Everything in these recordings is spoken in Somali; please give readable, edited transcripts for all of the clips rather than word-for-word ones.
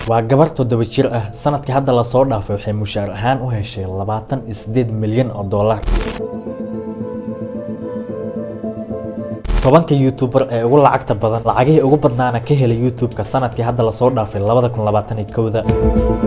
waa gabar 7 jir ah sanadkii hadda la soo dhaafay waxay mushaar ahaan u heshay 28 milyan oo dollar. tobanka YouTuber ee ugu lacagta badan lacagihii ugu badnaana ka helay YouTube-ka sanadkii hadda la soo dhaafay 2021.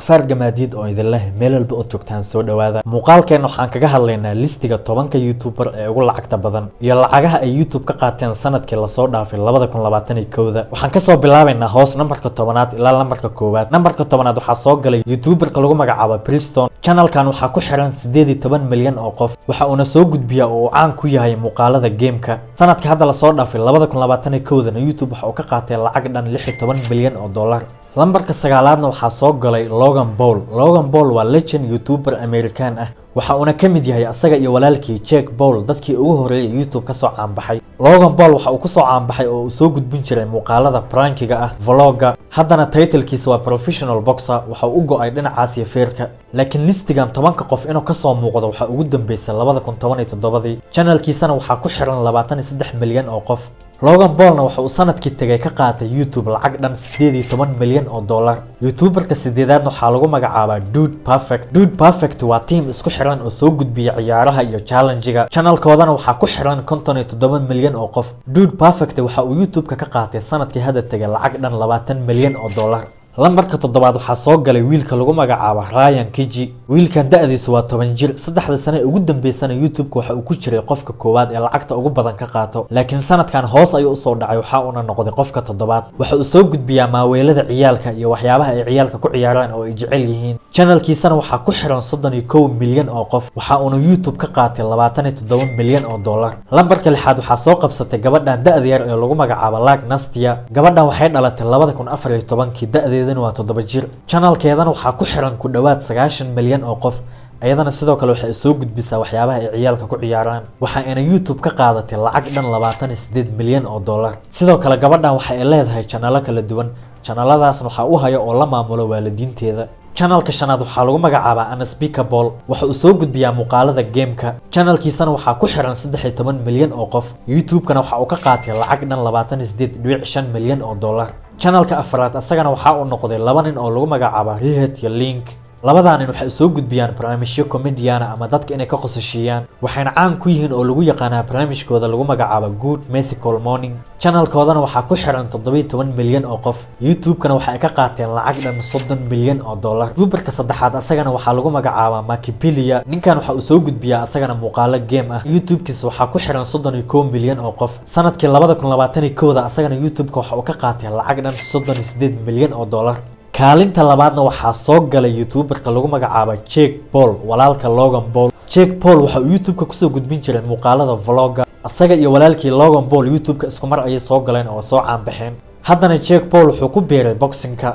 cabdiqafaar gamaadiid oo idin leh meel walba oo joogtaan soo dhawaada muuqaalkeen waxaan kaga hadlaynaa listiga 10ka YouTuber ee ugu lacagta badan iyo lacagaha ay YouTube ka qaateen sanadkii la soo dhaafay 2021. waxaan ka soo bilaabaynaa hoos nambarka 10aad ilaa nambarka 1aad. nambarka 10aad waxaa soo galay YouTuberka lagu magacaabo Preston. channelkan waxaa ku xiran 18 milyan oo qof. waxa uu soo gudbiyaa oo caan ku yahay muuqaalada gameka. sanadkii hadda la soo dhaafay 2021 YouTube waxa uu ka qaatay lacag dhan 16 milyan oo dollar. lambarka 9aadna waxaa soo galay Logan Paul. Logan Paul waa legend YouTuber American ah. waxa uu ka mid yahay asaga iyo walaalkii Jake Paul dadkii ugu horeeyay YouTube ka soo caan baxay. Logan Paul waxa uu ku soo caan baxay oo uu soo gudbin jiray muuqaalada prankiga ah, vlogga. haddana title-kiisa waa professional boxer. waxa uu go'ay dhinacaas iyo feerka. laakiin listigan 10ka qof inuu ka soo muuqdo waxa ugu dambeysay 2017. channelkiisana waxaa ku xiran 23 milyan oo qof. Logan Paulna waxa uu sanadkii tagay ka qaatay YouTube lacag dhan 18 milyan oo dollar. YouTuberka 8aad waxaa lagu magacaabaa Dude Perfect. Dude Perfect waa team isku xiran oo soo gudbiya ciyaaraha iyo challenge-ga. channelkoodana waxaa ku xiran 57 milyan oo qof. Dude Perfect waxa uu YouTube-ka ka qaatay sanadkii hadda tagay lacag dhan 20 milyan oo dollar. lambarka 7aad waxaa soo galay wiilka lagu magacaabo Ryan Kiji. wiilkan da'diisu waa 10 jir. 3 sano ugu dambeysana YouTube-ka waxa uu ku jiray qofka koowaad ee lacagta ugu badan ka qaato. laakiin sanadkan hoos ayuu soo dhacay waxa uu noqday qofka 7aad. waxa uu soo gudbiyaa maaweelada ciyaalka iyo waxyaabaha ay ciyaalka ku ciyaaraan oo ay jecel yihiin. channelkiisana waxaa ku xiran 31 milyan oo qof. waxa uu YouTube ka qaatay 27 milyan oo dollar. lambarka 6aad waxaa soo qabsatay gabadhan da'da yar ee lagu magacaabo Lag Nastia. gabadhan waxay dhalatay 2014 da'deeda waa 7 jir. channelkeedana waxaa ku xiran ku dhawaad 90 milyan oo qof. ayadana sidoo kale waxay soo gudbisaa waxyaabaha ay ciyaalka ku ciyaaraan. waxa ayna YouTube ka qaadatay lacag dhan 28 milyan oo dollar. sidoo kale gabadhan waxa ay leedahay channelo kala duwan. channeladaasna waxa uu hayo oo la maamulo waalidiinteeda. channelka 5aad waxaa lagu magacaabaa Unspeakable. waxa uu soo gudbiyaa muuqaalada gameka. channelkiisana waxaa ku xiran 13 milyan oo qof. YouTube-kana waxa uu ka qaatay lacag dhan 28.5 milyan oo dollar. channelka 4aad asagana waxa uu noqday 2 nin oo lagu magacaabo Rihet iyo Link. labadan nin waxay soo gudbiyaan barnaamijyo comedian ama dadka inay ka qosashiyaan. waxayna caan ku yihiin oo lagu yaqaanaa barnaamijkooda lagu magacaabo Good Mythical Morning. channelkoodana waxaa ku xiran 17 milyan oo qof. YouTube-kana waxa ay ka qaateen lacag dhan 30 milyan oo dollar. YouTuberka 3aad asagana waxaa lagu magacaabaa Makipedia. ninkan waxa uu soo gudbiyaa asagana muuqaalo game ah. YouTube-kiisa waxaa ku xiran 31 milyan oo qof. sanadkii 2021 asagana YouTube-ka waxa uu ka qaatay lacag dhan 38 milyan oo dollar. kaalinta labaadna waxaa soo galay YouTuberka lagu magacaabo Jake Paul, walaalka Logan Paul. Jake Paul waxa uu YouTube-ka kusoo gudbin jiray muuqaalada vlogga. asaga iyo walaalkii Logan Paul YouTube-ka isku mar ayay soo galeen oo soo caan baxeen. haddana Jake Paul wuxuu ku biiray boxing-ka.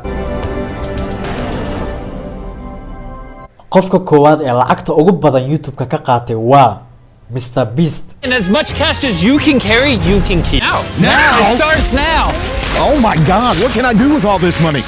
qofka koowaad ee lacagta ugu badan YouTube-ka ka qaatay waa Mr Beast. And as much cash as you can carry, you can keep. Now! It starts now! Oh my God, what can I do with all this money?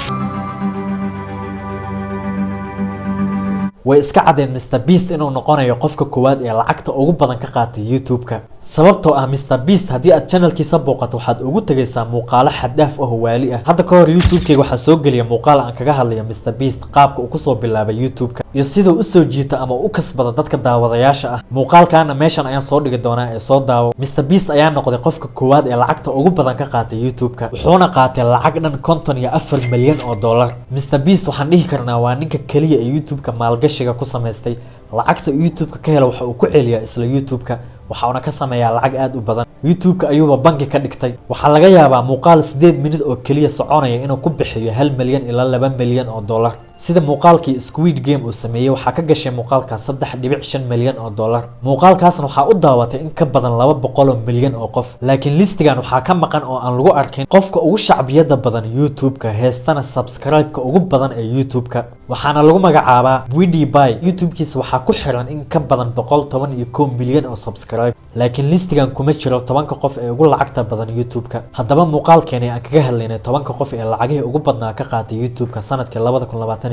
way iska cadeen Mr Beast inuu noqonayo qofka koowaad ee lacagta ugu badan ka qaatay YouTube-ka. sababtoo ah Mr Beast haddii aad channelkiisa booqato waxaad ugu tagaysaa muuqaalo xad dhaaf ah oo waali ah. hadda ka hor YouTube-kayga waxaa soo geliya muuqaal aan kaga hadlayo Mr Beast qaabka uu ku soo bilaabay YouTube-ka iyo sida uu soo jiita ama u kasbado dadka daawadayaasha ah. muuqaalkaana meeshan ayaan soo dhigi doonaa ee soo daawo. Mr Beast ayaa noqday qofka koowaad ee lacagta ugu badan ka qaatay YouTube-ka. wuxuuna qaatay lacag dhan 54 milyan oo dollar. Mr Beast waxaan dhihi karnaa waa ninka kaliya ee YouTube-ka maalgashiga ku samaystay. lacagta YouTube-ka ka helo waxa uu ku celiyaa isla YouTube-ka. waxa uu ka sameeyaa lacag aad u badan. YouTube-ka ayuuba bangi ka dhigtay. waxaa laga yaabaa muuqaal 8 minute oo kaliya soconaya inuu ku bixiyo 1 milyan ilaa 2 milyan oo dollar. sida muuqaalkii Squid Game uu sameeyay waxaa ka gashay muuqaalka 3.5 milyan oo dollar muuqaalkaasna waxaa u daawatay in ka badan 200 milyan oo qof laakiin listigan waxaa ka maqan oo aan lagu arkin qofka ugu shacbiyada badan YouTube-ka heestana subscribe-ka ugu badan ee YouTube-ka waxaana lagu magacaabaa PewDiePie YouTube-kiisa waxaa ku xiran in ka badan 111 milyan oo subscribe laakiin listigan kuma jiro 10 qof ee ugu lacagta badan YouTube-ka haddaba muuqaalkeeni aan kaga hadlaynay 10 qof ee lacagihii ugu badnaa ka qaatay YouTube-ka sanadkii 2021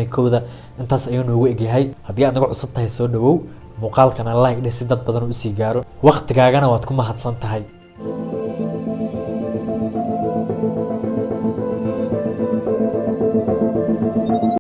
intaas ayuu noogu egyahay haddii aad nagu cusub tahay soo dhawow muuqaalkana like dheh si dad badan u sii gaaro waqtigaagana waad ku mahadsan tahay